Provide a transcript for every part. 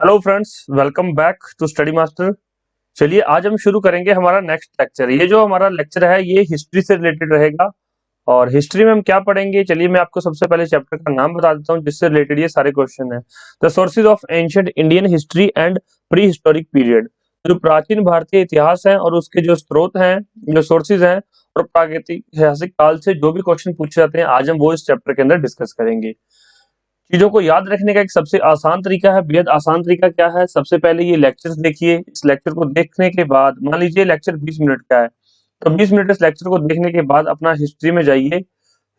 Hello friends, welcome back to Study Master. चलिए आज हम शुरू करेंगे हमारा नेक्स्ट लेक्चर। ये जो हमारा लेक्चर है ये हिस्ट्री से रिलेटेड रहेगा। और हिस्ट्री में हम क्या पढ़ेंगे, चलिए मैं आपको सबसे पहले चैप्टर का नाम बता देता हूँ जिससे रिलेटेड ये सारे क्वेश्चन है। The sources of ancient Indian history and pre historic period. जो प्राचीन भारतीय इतिहास है और उसके जो स्रोत हैं, जो सोर्सेज हैं, और प्रागैतिक ऐतिहासिक काल से जो भी क्वेश्चन पूछे जाते हैं आज हम वो इस चैप्टर के अंदर डिस्कस करेंगे। चीजों को याद रखने का एक सबसे आसान तरीका है, बेहद आसान तरीका क्या है। सबसे पहले ये लेक्चर्स देखिए। इस लेक्चर को देखने के बाद मान लीजिए लेक्चर 20 मिनट का है, तो 20 मिनट इस लेक्चर को देखने के बाद अपना हिस्ट्री में जाइए,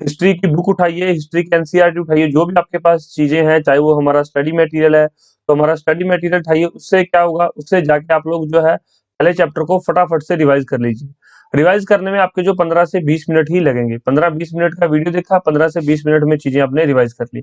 हिस्ट्री की बुक उठाइए, हिस्ट्री की एनसीईआरटी उठाइए, जो भी आपके पास चीजें हैं, चाहे वो हमारा स्टडी मटेरियल है तो हमारा स्टडी मटेरियल उठाइए। उससे क्या होगा, उससे जाके आप लोग जो है पहले चैप्टर को फटाफट से रिवाइज कर लीजिए। रिवाइज करने में आपके जो 15 से 20 मिनट ही लगेंगे। 15-20 मिनट का वीडियो देखा, 15 से 20 मिनट में चीजें आपने रिवाइज कर ली।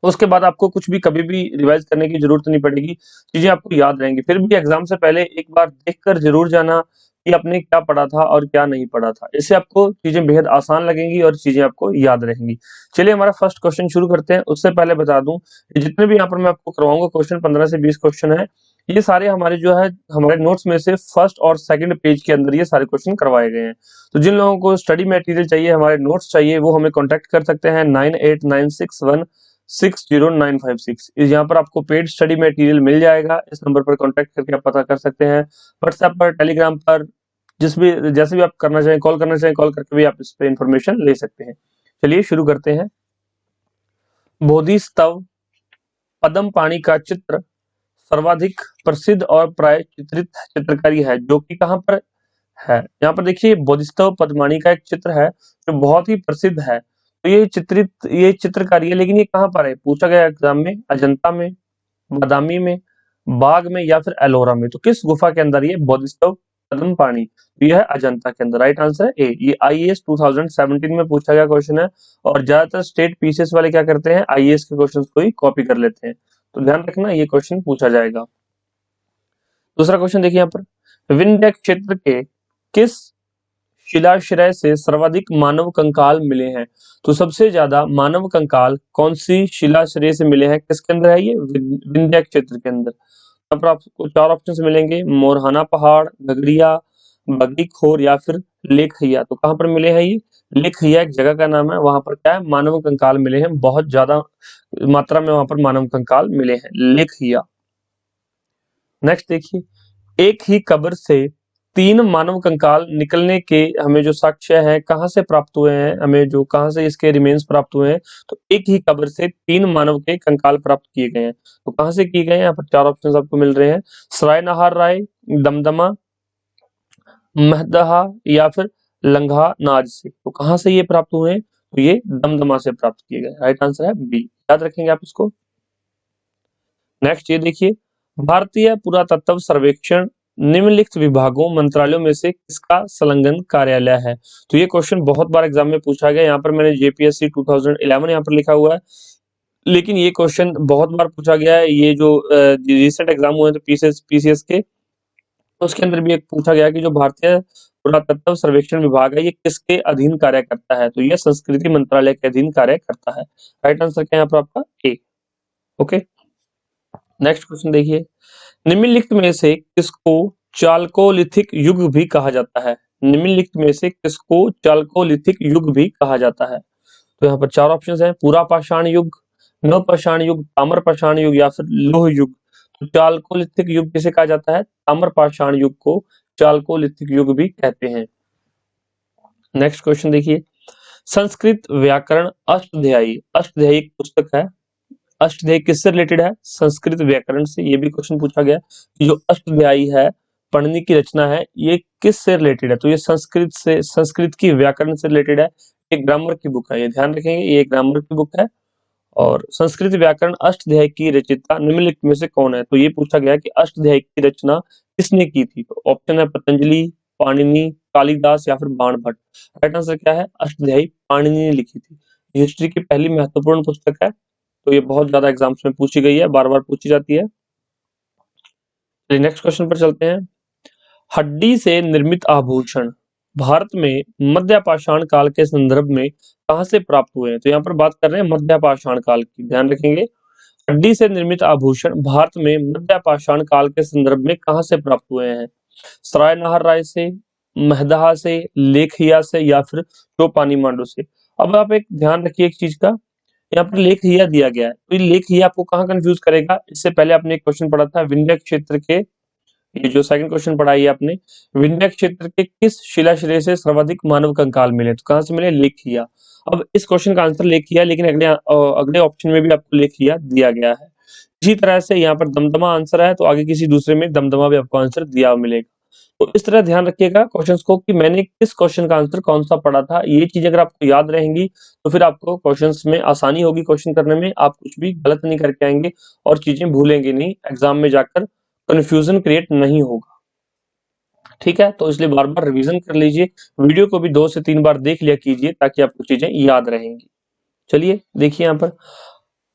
उसके बाद आपको कुछ भी कभी भी रिवाइज करने की जरूरत नहीं पड़ेगी, चीजें आपको याद रहेंगी। फिर भी एग्जाम से पहले एक बार देखकर जरूर जाना कि आपने क्या पढ़ा था और क्या नहीं पढ़ा था। इससे आपको चीजें बेहद आसान लगेंगी और चीजें आपको याद रहेंगी। चलिए हमारा फर्स्ट क्वेश्चन शुरू करते हैं। उससे पहले बता दूं कि जितने भी यहाँ पर मैं आपको करवाऊंगा क्वेश्चन, 15 से 20 क्वेश्चन है, ये सारे हमारे जो है हमारे नोट्स में से फर्स्ट और सेकंड पेज के अंदर ये सारे क्वेश्चन करवाए गए हैं। तो जिन लोगों को स्टडी मटेरियल चाहिए, हमारे नोट्स चाहिए, वो हमें कॉन्टेक्ट कर सकते हैं 9896160956। यहाँ पर आपको पेड स्टडी मटेरियल मिल जाएगा। इस नंबर पर कांटेक्ट करके आप पता कर सकते हैं। व्हाट्सएप पर, टेलीग्राम पर, जिस भी जैसे भी आप करना चाहें, कॉल करना चाहें, कॉल करके भी आप इस पे इंफॉर्मेशन ले सकते हैं। चलिए शुरू करते हैं। बोधिस्तव पद्म पाणी का चित्र सर्वाधिक प्रसिद्ध और प्राय चित्रित चित्रकारी है जो कि कहाँ पर है। यहाँ पर देखिए बोधिसत्व पद्माणी का एक चित्र है जो बहुत ही प्रसिद्ध है। तो ये चित्रकारी है, लेकिन ये कहाँ पर है पूछा गया एग्जाम में। अजंता में, बादामी में, बाग में या फिर एलोरा में। तो किस गुफा के अंदर ये बोधिसत्व पद्म पाणी, तो यह है अजंता के अंदर। राइट आंसर है ए। ये आईएएस 2017 में पूछा गया क्वेश्चन है। और ज्यादातर स्टेट पीसीएस वाले क्या करते हैं, आईएएस के क्वेश्चन को ही कॉपी कर लेते हैं। तो ध्यान रखना ये क्वेश्चन पूछा जाएगा। दूसरा क्वेश्चन देखिए यहाँ पर, विंध्य क्षेत्र के किस शिलाश्रय से सर्वाधिक मानव कंकाल मिले हैं। तो सबसे ज्यादा मानव कंकाल कौन सी शिलाश्रय से मिले हैं, किसके अंदर है ये, विंध्य क्षेत्र के अंदर। यहाँ पर आपको चार ऑप्शन मिलेंगे, मोरहाना पहाड़, घगरिया, बगीखोर या फिर लेखहिया। तो कहाँ पर मिले हैं ये, लेखहिया एक जगह का नाम है, वहां पर क्या है, मानव कंकाल मिले हैं, बहुत ज्यादा मात्रा में वहां पर मानव कंकाल मिले हैं, लेखहिया। नेक्स्ट देखिए, एक ही कब्र से तीन मानव कंकाल निकलने के हमें जो साक्ष्य है कहाँ से प्राप्त हुए हैं, हमें जो कहाँ से इसके रिमेन्स प्राप्त हुए हैं। तो एक ही कब्र से तीन मानव के कंकाल प्राप्त किए गए हैं। तो कहाँ से किए गए हैं, यहाँ पर चार ऑप्शन आपको मिल रहे हैं, सराय नहार राय, दमदमा, महदहा या फिर लंघा नाज से। तो कहाँ से ये प्राप्त हुए हैं, तो ये दमदमा से प्राप्त किए गए। राइट आंसर है बी, याद रखेंगे आप इसको। नेक्स्ट ये देखिए, भारतीय पुरातत्व सर्वेक्षण निम्नलिखित विभागों मंत्रालयों में से किसका संलग्न कार्यालय है। तो ये क्वेश्चन बहुत बार एग्जाम में पूछा गया। यहाँ पर मैंने जेपीएससी 2011 यहाँ पर लिखा हुआ है, लेकिन ये क्वेश्चन बहुत बार पूछा गया है। ये जो रिसेंट एग्जाम हुए हैं तो पीसीएस के, तो उसके अंदर भी एक पूछा गया कि जो भारतीय पुरातत्व सर्वेक्षण विभाग है ये किसके अधीन कार्य करता है। तो ये संस्कृति मंत्रालय के अधीन कार्य करता है। राइट आंसर क्या है यहाँ पर आपका ए। ओके, नेक्स्ट क्वेश्चन देखिए, निम्नलिखित में से किसको चालकोलिथिक युग भी कहा जाता है। निम्नलिखित में से किसको चालकोलिथिक युग भी कहा जाता है। तो यहाँ पर चार ऑप्शंस हैं, पूरा पाषाण युग, नव पाषाण युग, ताम्र पाषाण युग या फिर लोह युग। तो चालकोलिथिक युग किसे कहा जाता है, ताम्र पाषाण युग को चालकोलिथिक युग भी कहते हैं। नेक्स्ट क्वेश्चन देखिए, संस्कृत व्याकरण अष्टाध्यायी, अष्टाध्यायी एक पुस्तक है, अष्टाध्यायी किससे रिलेटेड है, संस्कृत व्याकरण से। ये भी क्वेश्चन पूछा गया कि जो अष्टाध्यायी है, पढ़ने की रचना है, ये किस से रिलेटेड है। तो ये संस्कृत से, संस्कृत की व्याकरण से रिलेटेड है, एक ग्रामर की बुक है, ये ध्यान रखेंगे, ये ग्रामर की बुक है। और संस्कृत व्याकरण अष्टाध्यायी की रचयिता निम्नलिखित में से कौन है। तो ये पूछा गया कि अष्टाध्यायी की रचना किसने की थी। तो ऑप्शन है पतंजलि, पाणिनि, कालिदास या फिर बाणभट्ट। राइट आंसर क्या है, अष्टाध्यायी पाणिनि ने लिखी थी। हिस्ट्री की पहली महत्वपूर्ण पुस्तक है, तो ये बहुत ज्यादा एग्जाम्स में पूछी गई है, बार बार पूछी जाती है। नेक्स्ट क्वेश्चन पर चलते हैं, हड्डी से निर्मित आभूषण भारत में मध्य पाषाण काल के संदर्भ में कहां से प्राप्त हुए हैं। तो यहाँ पर बात कर रहे हैं मध्य पाषाण काल की, ध्यान रखेंगे। हड्डी से निर्मित आभूषण भारत में मध्य पाषाण काल के संदर्भ में कहां से प्राप्त हुए हैं? सरायनहर राय से, महदहा से, लेखिया से या फिर चौपानी मांडू से। अब आप एक ध्यान रखिए एक चीज का, यहाँ पर लेखिया दिया गया है, तो ये लेखिया आपको कहाँ कंफ्यूज करेगा? इससे पहले आपने एक क्वेश्चन पढ़ा था विंध्य क्षेत्र के, ये जो सेकंड क्वेश्चन पढ़ा है आपने, विंध्य क्षेत्र के किस शिलाश्रय से सर्वाधिक मानव कंकाल मिले? तो कहाँ से मिले? लेखिया। अब इस क्वेश्चन का आंसर लेखिया, लेकिन अगले ऑप्शन में भी आपको लेखिया दिया गया है। इसी तरह से यहाँ पर दमदमा आंसर है, तो आगे किसी दूसरे में दमदमा भी आपको आंसर दिया मिलेगा। तो इस तरह ध्यान रखिएगा क्वेश्चंस को कि मैंने किस क्वेश्चन का आंसर कौन सा पढ़ा था। ये चीज अगर आपको याद रहेंगी तो फिर आपको क्वेश्चंस में आसानी होगी क्वेश्चन करने में, आप कुछ भी गलत नहीं करके आएंगे और चीजें भूलेंगे नहीं, एग्जाम में जाकर कंफ्यूजन क्रिएट नहीं होगा। ठीक है, तो इसलिए बार बार रिवीजन कर लीजिए, वीडियो को भी 2 से 3 बार देख लिया कीजिए ताकि आपको चीजें याद रहेंगी। चलिए देखिए यहाँ पर,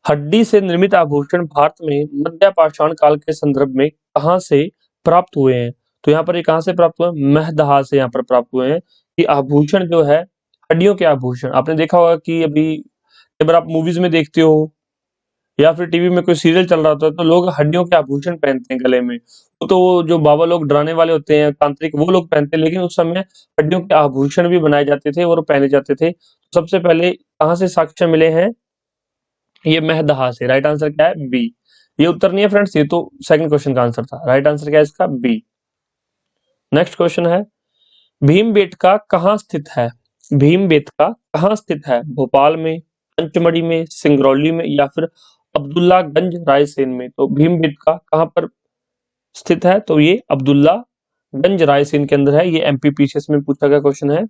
हड्डी से निर्मित आभूषण भारत में मध्य पाषाण काल के संदर्भ में कहां से प्राप्त हुए हैं? तो यहाँ पर ये कहां से प्राप्त हुए? महदहा से यहाँ पर प्राप्त हुए हैं। कि आभूषण जो है, हड्डियों के आभूषण, आपने देखा होगा कि अभी अगर आप मूवीज में देखते हो या फिर टीवी में कोई सीरियल चल रहा होता है तो लोग हड्डियों के आभूषण पहनते हैं गले में। तो वो जो बाबा लोग डराने वाले होते हैं, तांत्रिक, वो लोग पहनते हैं, लेकिन उस समय हड्डियों के आभूषण भी बनाए जाते थे और पहने जाते थे। सबसे पहले कहाँ से साक्ष्य मिले हैं? ये महदहा से। राइट आंसर क्या है? बी। ये उत्तर नहीं है फ्रेंड्स, ये तो सेकंड क्वेश्चन का आंसर था। राइट आंसर क्या है इसका? बी। नेक्स्ट क्वेश्चन है, भीमबेटका कहाँ स्थित है? भीमबेटका कहाँ स्थित है? भोपाल में, पंचमढ़ी में, सिंगरौली में या फिर अब्दुल्लागंज रायसेन में? तो भीमबेटका कहाँ पर स्थित है? तो ये अब्दुल्लागंज रायसेन के अंदर है। ये एमपीपीसीएस में पूछा गया क्वेश्चन है।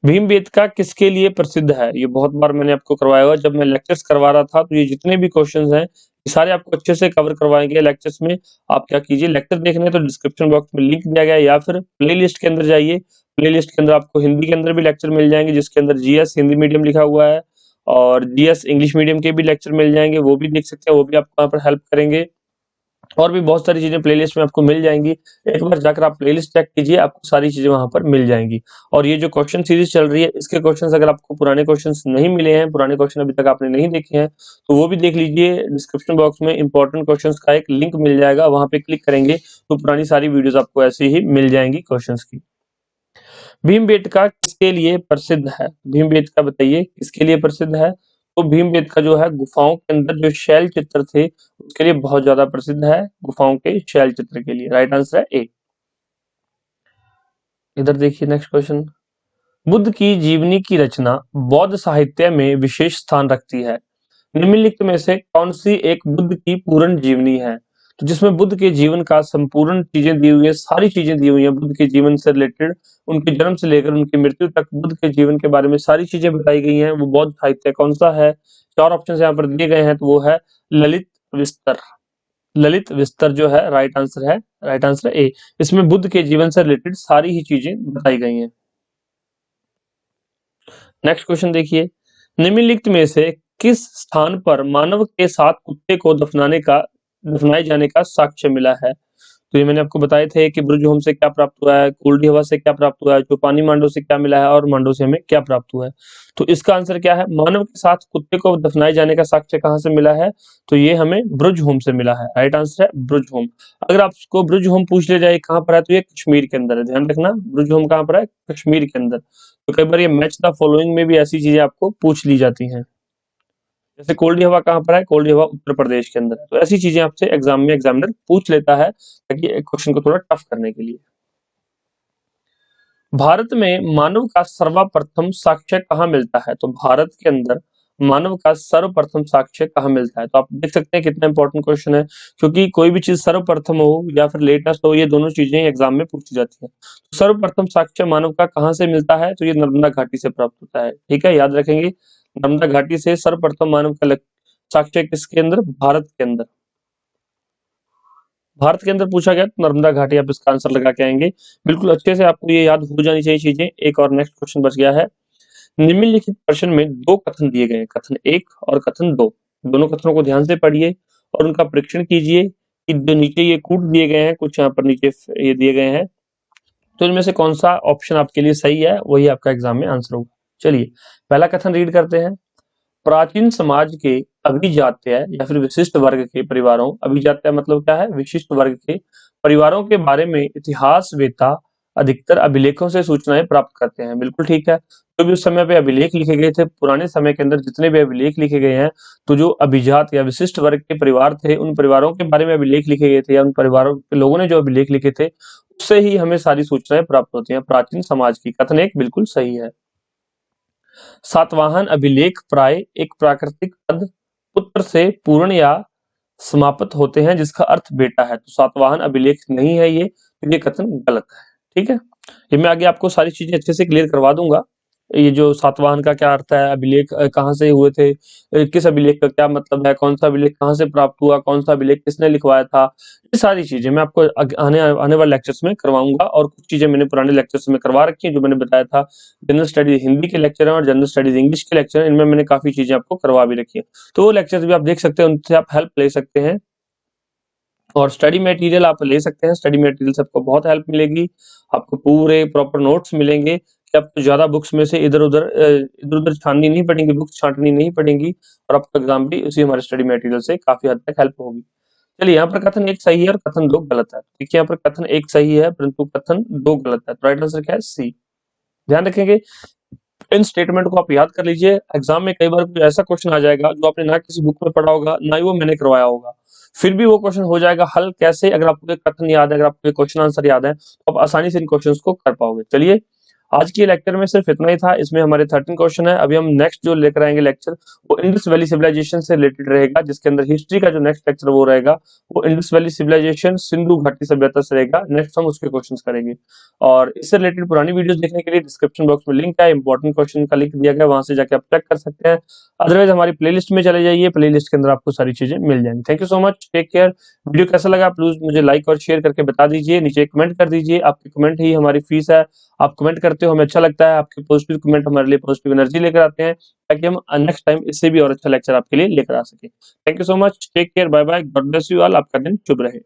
भीमबेटका किसके लिए प्रसिद्ध है? ये बहुत बार मैंने आपको करवाया हुआ, जब मैं लेक्चर्स करवा रहा था तो ये जितने भी क्वेश्चंस हैं ये सारे आपको अच्छे से कवर करवाएंगे लेक्चर्स में। आप क्या कीजिए, लेक्चर देखने तो डिस्क्रिप्शन बॉक्स में लिंक दिया गया है या फिर प्लेलिस्ट के अंदर जाइए। प्लेलिस्ट के अंदर आपको हिंदी के अंदर भी लेक्चर मिल जाएंगे जिसके अंदर जीएस हिंदी मीडियम लिखा हुआ है और जीएस इंग्लिश मीडियम के भी लेक्चर मिल जाएंगे, वो भी देख सकते हैं, वो भी आपको यहाँ पर हेल्प करेंगे। और भी बहुत सारी चीजें प्लेलिस्ट में आपको मिल जाएंगी। एक बार जाकर आप प्लेलिस्ट चेक कीजिए, आपको सारी चीजें वहां पर मिल जाएंगी। और ये जो क्वेश्चन सीरीज चल रही है, इसके क्वेश्चंस अगर आपको पुराने क्वेश्चंस नहीं मिले हैं, पुराने क्वेश्चन अभी तक आपने नहीं देखे हैं, तो वो भी देख लीजिए। डिस्क्रिप्शन बॉक्स में इंपॉर्टेंट क्वेश्चंस का एक लिंक मिल जाएगा, वहां पे क्लिक करेंगे तो पुरानी सारी वीडियोस आपको ऐसे ही मिल जाएंगी क्वेश्चंस की। भीमबेटका किसके लिए प्रसिद्ध है? भीमबेटका बताइए किसके लिए प्रसिद्ध है? तो भीमबेटका जो है गुफाओं के अंदर जो शैल चित्र थे उसके लिए बहुत ज्यादा प्रसिद्ध है, गुफाओं के शैल चित्र के लिए। राइट आंसर है ए। इधर देखिए नेक्स्ट क्वेश्चन, बुद्ध की जीवनी की रचना बौद्ध साहित्य में विशेष स्थान रखती है। निम्नलिखित में से कौन सी एक बुद्ध की पूर्ण जीवनी है? तो जिसमें बुद्ध के जीवन का संपूर्ण चीजें दी हुई है, सारी चीजें दी हुई है बुद्ध के जीवन से रिलेटेड, उनके जन्म से लेकर उनकी मृत्यु तक बुद्ध के जीवन के बारे में सारी चीजें बताई गई हैं। वो बौद्ध साहित्य कौन सा है? 4 ऑप्शन यहाँ पर दिए गए हैं, तो वो है ललित विस्तर। ललित विस्तर जो है राइट आंसर है। Right answer A. इसमें बुद्ध के जीवन से रिलेटेड सारी ही चीजें बताई गई हैं। नेक्स्ट क्वेश्चन देखिए, निम्नलिखित में से किस स्थान पर मानव के साथ कुत्ते को दफनाए जाने का साक्ष्य मिला है? तो ये मैंने आपको बताए थे कि ब्रुजहोम से क्या प्राप्त हुआ है, कोल्डी हवा से क्या प्राप्त हुआ है, चौपानी मांडो से क्या मिला है और मांडो से हमें क्या प्राप्त हुआ है। तो इसका आंसर क्या है? मानव के साथ कुत्ते को दफनाए जाने का साक्ष्य कहाँ से मिला है? तो ये हमें ब्रुजहोम से मिला है। राइट आंसर है ब्रुजहोम। अगर आपको ब्रुजहोम पूछ लिया जाए कहाँ पर है, तो ये कश्मीर के अंदर है। ध्यान रखना, ब्रुजहोम कहाँ पर है? कश्मीर के अंदर। तो कई बार ये मैच द फॉलोइंग में भी ऐसी चीजें आपको पूछ ली जाती हैं। जैसे कोल्डी हवा कहाँ पर है? कोल्डी हवा उत्तर प्रदेश के अंदर है। तो ऐसी चीजें आपसे एग्जाम में एग्जामिनर पूछ लेता है ताकि क्वेश्चन को थोड़ा टफ करने के लिए। भारत में मानव का सर्वप्रथम साक्ष्य कहाँ मिलता है? तो भारत के अंदर मानव का सर्वप्रथम साक्ष्य कहाँ मिलता है? तो आप देख सकते हैं कितना इंपॉर्टेंट क्वेश्चन है, क्योंकि कोई भी चीज सर्वप्रथम हो या फिर लेटेस्ट हो, ये दोनों चीजें एग्जाम में पूछी जाती है। तो सर्वप्रथम साक्ष्य मानव का कहाँ से मिलता है? तो ये नर्मदा घाटी से प्राप्त होता है। ठीक है, याद रखेंगे, नर्मदा घाटी से सर्वप्रथम मानव का साक्ष्य किसके अंदर? भारत के अंदर। भारत के अंदर पूछा गया तो नर्मदा घाटी, आप इसका आंसर लगा के आएंगे। बिल्कुल अच्छे से आपको ये याद हो जानी चाहिए चीजें। एक और नेक्स्ट क्वेश्चन बच गया है, निम्नलिखित प्रश्न में 2 कथन दिए गए हैं, कथन 1 और कथन 2। दोनों कथनों को ध्यान से पढ़िए और उनका परीक्षण कीजिए कि जो नीचे ये कूट दिए गए हैं, कुछ यहाँ पर नीचे ये दिए गए हैं, तो इनमें से कौन सा ऑप्शन आपके लिए सही है, वही आपका एग्जाम में आंसर होगा। चलिए पहला कथन रीड करते हैं, प्राचीन समाज के अभिजात्य या फिर विशिष्ट वर्ग के परिवारों, अभिजात्य मतलब क्या है, विशिष्ट वर्ग के परिवारों के बारे में इतिहासवेत्ता अधिकतर अभिलेखों से सूचनाएं प्राप्त करते हैं। बिल्कुल ठीक है। तो भी उस समय पे अभिलेख लिखे गए थे, पुराने समय के अंदर जितने भी अभिलेख लिखे गए हैं, तो जो अभिजात या विशिष्ट वर्ग के परिवार थे, उन परिवारों के बारे में अभिलेख लिखे गए थे या उन परिवारों के लोगों ने जो अभिलेख लिखे थे, उससे ही हमें सारी सूचनाएं प्राप्त होती हैं प्राचीन समाज की। कथन एक बिल्कुल सही है। सातवाहन अभिलेख प्राय एक प्राकृतिक पद पुत्र से पूर्ण या समाप्त होते हैं जिसका अर्थ बेटा है। तो सातवाहन अभिलेख नहीं है ये, तो ये कथन गलत है। ठीक है, ये मैं आगे आपको सारी चीजें अच्छे से क्लियर करवा दूंगा। ये जो सातवाहन का क्या अर्थ है, अभिलेख कहाँ से हुए थे, किस अभिलेख का क्या मतलब है, कौन सा अभिलेख कहाँ से प्राप्त हुआ, कौन सा अभिलेख किसने लिखवाया था, ये सारी चीजें मैं आपको आने वाले लेक्चर्स में करवाऊंगा। और कुछ चीजें मैंने पुराने लेक्चर्स में करवा रखी हैं, जो मैंने बताया था। जनरल स्टडीज हिंदी के लेक्चर है और जनरल स्टडीज इंग्लिश के लेक्चर है, इनमें मैंने काफी चीजें आपको करवा भी रखी है। तो वो लेक्चर्स भी आप देख सकते हैं, उनसे आप हेल्प ले सकते हैं। और स्टडी मटेरियल आप ले सकते हैं, स्टडी मटेरियल से आपको बहुत हेल्प मिलेगी, आपको पूरे प्रॉपर नोट्स मिलेंगे कि आपको ज्यादा बुक्स में से इधर उधर छाननी नहीं पड़ेंगी, बुक्स छांटनी नहीं पड़ेंगी, और आपका एग्जाम भी उसी हमारे स्टडी मटेरियल से काफी हद तक हेल्प होगी। चलिए, यहाँ पर कथन एक सही है और कथन दो गलत है। देखिए, यहाँ पर कथन एक सही है परंतु कथन दो गलत है। तो राइट आंसर क्या है, सी। ध्यान रखेंगे, इन स्टेटमेंट को आप याद कर लीजिए। एग्जाम में कई बार कोई ऐसा क्वेश्चन आ जाएगा जो आपने ना किसी बुक में पढ़ा होगा, ना ही वो मैंने करवाया होगा, फिर भी वो क्वेश्चन हो जाएगा हल। कैसे? अगर आपको ये कथन याद है, अगर आपको क्वेश्चन आंसर याद है, तो आप आसानी से इन क्वेश्चंस को कर पाओगे। चलिए, आज के लेक्चर में सिर्फ इतना ही था। इसमें हमारे 13 क्वेश्चन है। अभी हम नेक्स्ट जो लेकर आएंगे लेक्चर, वो इंडस वैली सिविलाइजेशन से रिलेटेड रहेगा, जिसके अंदर हिस्ट्री का जो नेक्स्ट लेक्चर वो रहेगा, वो इंडस वैली सिविलाइजेशन सिंधु घाटी सभ्यता से रहेगा। नेक्स्ट हम उसके क्वेश्चंस करेंगे। और इससे रिलेटेड पुरानी वीडियोस देखने के लिए डिस्क्रिप्शन बॉक्स में लिंक है, इंपॉर्टेंट क्वेश्चन का लिंक दिया गया, वहां से जाके आप चेक कर सकते हैं। अदरवाइज हमारी प्लेलिस्ट में चले जाइए, प्लेलिस्ट के अंदर आपको सारी चीजें मिल जाएंगी। Thank you so much, take care. Video कैसा लगा प्लीज मुझे लाइक और शेयर करके बता दीजिए, नीचे कमेंट कर दीजिए। आपके कमेंट ही हमारी फीस है। आप कमेंट करते हो, हमें अच्छा लगता है। आपके पॉजिटिव कमेंट हमारे लिए पॉजिटिव एनर्जी लेकर आते हैं, ताकि हम नेक्स्ट टाइम इससे भी और अच्छा लेक्चर आपके लिए लेकर आ सके। Thank you so much, take care, bye bye, God bless you all. आपका दिन शुभ रहे।